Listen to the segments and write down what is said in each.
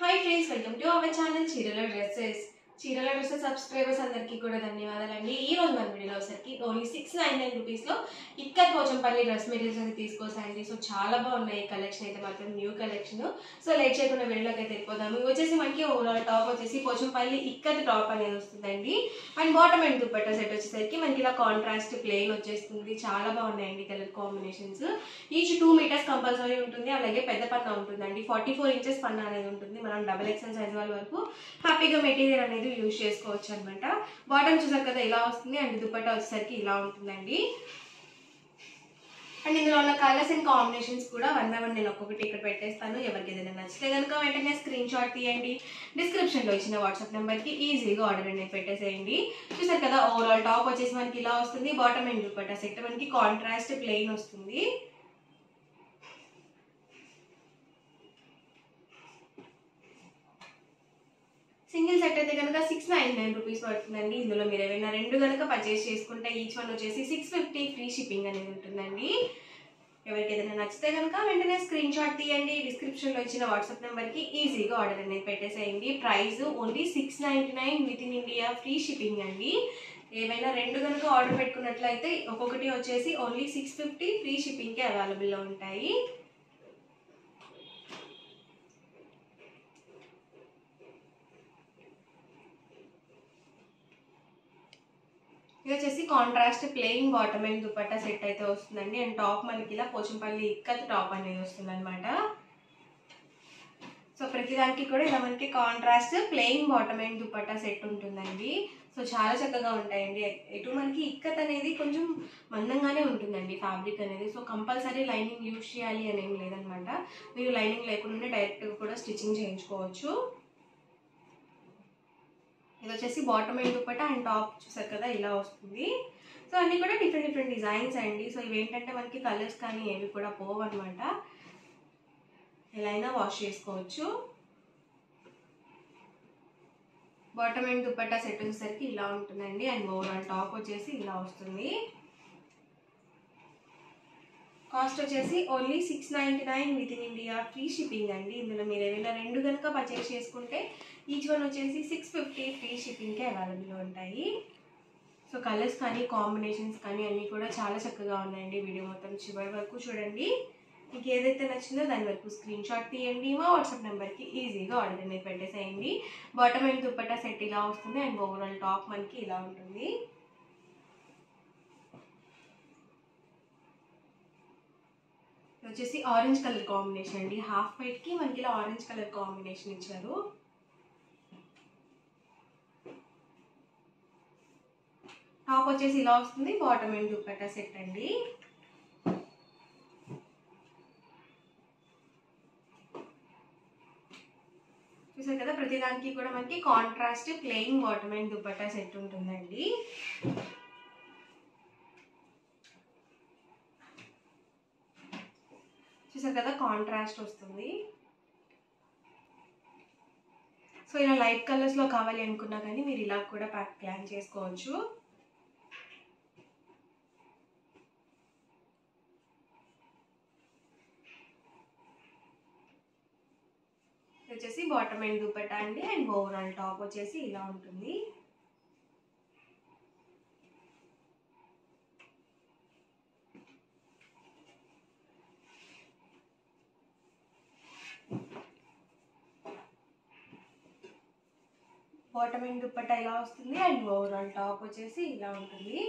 Hi friends, welcome to our channel Chirala Dresses. చీరల dresses subscribers అందరికీ కూడా ధన్యవాదాలండి. ఈ రోజు మన వీడియోలో వచ్చరికి ఓన్లీ 699 రూపీస్లో ఇక్కత్ పోచంపల్లి డ్రెస్ మెటీరియల్స్ అయితే తీసుకొస్తాయండి. సో చాలా బాగున్నాయి కలెక్షన్ అయితే మాత్రం న్యూ కలెక్షన్. సో లేట్ చేయకుండా వీడియోలోకి అయితే వెళ్ళిపోదాము. ఇవి వచ్చేసి మనకి ఓవరాల్ టాప్ వచ్చేసి పోచంపల్లి ఇక్కత్ టాప్ అనేది వస్తుందండి. And bottom and dupatta set వచ్చేసరికి మనకి ఇలా కాంట్రాస్ట్ ప్లెయిన్ వచ్చేస్తుంది. చాలా బాగున్నాయండి colour combinations. Each 2 metres compulsory ఉంటుంది. అలాగే పెద్ద పన్నా ఉంటుందండి. 44 ఇంచెస్ పన్నా అనేది ఉంటుంది. మనం XXL సైజ్ వాళ్ళ వరకు హ్యాపీగా మెటీరియల్ అనేది యూజ్ చేసుకోవచ్చు అనమాట. బాటమ్ చూసారు కదా ఇలా వస్తుంది. అండ్ దుపట్టా వచ్చేసరికి ఇలా ఉంటుందండి. అండ్ ఇందులో ఉన్న కలర్స్ అండ్ కాంబినేషన్స్ కూడా వన్ బై వన్ నేను ఒక్కొక్కటి ఇక్కడ పెట్టేస్తాను. ఎవరికి ఏదైనా నచ్చితే కనుక వెంటనే స్క్రీన్ షాట్ తీయండి. డిస్క్రిప్షన్లో ఇచ్చిన వాట్సాప్ నెంబర్కి ఈజీగా ఆర్డర్ అనేది పెట్టేసేయండి. చూసారు కదా ఓవరాల్ టాప్ వచ్చేసి మనకి ఇలా వస్తుంది. బాటమ్ అండ్ దుపట్టా సెట్ మనకి కాంట్రాస్ట్ ప్లెయిన్ వస్తుంది. సింగిల్ సెట్ అయితే కనుక 699 రూపీస్ పడుతుందండి. ఇందులో మీరు ఏమైనా రెండు కనుక పర్చేస్ చేసుకుంటే ఈచ్ వన్ వచ్చేసి 650 ఫ్రీ షిప్పింగ్ అనేది ఉంటుందండి. ఎవరికి ఏదైనా నచ్చితే కనుక వెంటనే స్క్రీన్ షాట్ తీయండి. డిస్క్రిప్షన్లో ఇచ్చిన వాట్సాప్ నెంబర్కి ఈజీగా ఆర్డర్ అనేది పెట్టేసేయండి. Price only 699 with in India free shipping అండి. ఏమైనా రెండు కనుక ఆర్డర్ పెట్టుకున్నట్లయితే ఒక్కొక్కటి వచ్చేసి ఓన్లీ 650 ఫ్రీ షిప్పింగ్కే అవైలబుల్లో ఉంటాయి. ఇది వచ్చేసి contrast plain bottom and dupatta set అయితే వస్తుందండి. అండ్ టాప్ మనకి ఇలా పోచంపల్లి ఇక్కత్ టాప్ అనేది వస్తుంది అనమాట. సో ప్రతిదానికి కూడా ఇలా మనకి contrast plain bottom and dupatta set ఉంటుందండి. సో చాలా చక్కగా ఉంటాయండి. ఎటు మనకి ఇక్కత్ అనేది కొంచెం మందంగానే ఉంటుందండి ఫ్యాబ్రిక్ అనేది. సో కంపల్సరీ లైనింగ్ యూజ్ చేయాలి అని ఏం లేదనమాట. మీరు లైనింగ్ లేకుండానే డైరెక్ట్గా కూడా స్టిచ్చింగ్ చేయించుకోవచ్చు. ఇది వచ్చేసి bottom and dupatta and top చూసారు కదా ఇలా వస్తుంది. సో అన్నీ కూడా డిఫరెంట్ డిజైన్స్ అండి. సో ఇవేంటంటే మనకి కలర్స్ కానీ ఏవి కూడా పోవు అనమాట. ఎలా అయినా వాష్ చేసుకోవచ్చు. బాటమ్ అండ్ దుపట్టా సెట్ వచ్చేసరికి ఇలా ఉంటుందండి. అండ్ ఓవరాల్ టాప్ వచ్చేసి ఇలా వస్తుంది. కాస్ట్ వచ్చేసి only 699 with in India free shipping అండి. ఇందులో మీరు ఏమైనా రెండు కనుక పర్చేస్ చేసుకుంటే ఈచ్ వన్ వచ్చేసి 650 ఫ్రీ షిప్పింగ్కే అవైలబుల్ ఉంటాయి. సో కలర్స్ కానీ కాంబినేషన్స్ కానీ అన్నీ కూడా చాలా చక్కగా ఉన్నాయండి. వీడియో మొత్తం చివరి వరకు చూడండి. మీకు ఏదైతే నచ్చిందో దాని వరకు స్క్రీన్ షాట్ తీయండి. మా వాట్సాప్ నెంబర్కి ఈజీగా ఆర్డర్ అనేది పెట్టేసేయండి. బాటమ్ అండ్ దుపట్టా సెట్ ఇలా వస్తుంది. అండ్ ఓవరాల్ టాప్ మనకి ఇలా ఉంటుంది. వచ్చేసి ఆరెంజ్ కలర్ కాంబినేషన్ అండి. హాఫ్ వైట్కి మనకి ఇలా ఆరెంజ్ కలర్ కాంబినేషన్ ఇచ్చారు. టాప్ వచ్చేసి ఇలా వస్తుంది. బాటమ్ అండ్ దుపట్టా సెట్ అండి. చూసారు కదా ప్రతిదానికి కూడా మనకి contrast plain bottom and dupatta set ఉంటుందండి. చూసారు కదా కాంట్రాస్ట్ వస్తుంది. సో ఇలా లైట్ కలర్స్లో కావాలి అనుకున్నా కానీ మీరు ఇలా కూడా ప్లాన్ చేసుకోవచ్చు. వచ్చేసి బాటమ్ అండ్ దుపట్టా అండి. అండ్ ఓవరాల్ టాప్ వచ్చేసి ఇలా ఉంటుంది. బాటమ్ అండ్ దుపట్టా ఇలా వస్తుంది. అండ్ ఓవరాల్ టాప్ వచ్చేసి ఇలా ఉంటుంది.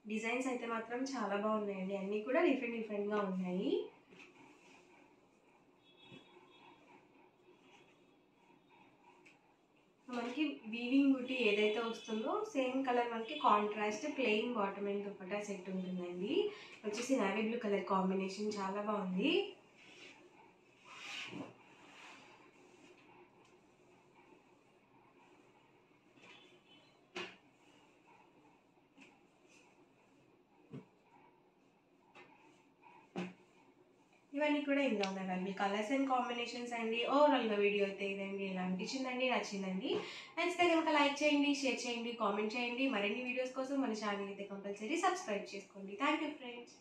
డిజైన్స్ అయితే మాత్రం చాలా బాగున్నాయండి. అన్నీ కూడా డిఫరెంట్గా ఉన్నాయి. మనకి వీవింగ్ బూటీ ఏదైతే వస్తుందో సేమ్ కలర్ మనకి contrast plain bottom and dupatta set ఉంటుందండి. వచ్చేసి నేవీ బ్లూ కలర్ కాంబినేషన్ చాలా బాగుంది. ఇవన్నీ కూడా ఇందులో ఉన్నాయి. కలర్స్ అండ్ కాంబినేషన్స్ అండి. ఓవరాల్గా వీడియో అయితే ఇదండి. ఎలా అనిపించిందండి, నచ్చిందండి? నచ్చితే కనుక లైక్ చేయండి, షేర్ చేయండి, కామెంట్ చేయండి. మరిన్ని వీడియోస్ కోసం మన ఛానల్ అయితే కంపల్సరీ సబ్స్క్రైబ్ చేసుకోండి. Thank you friends.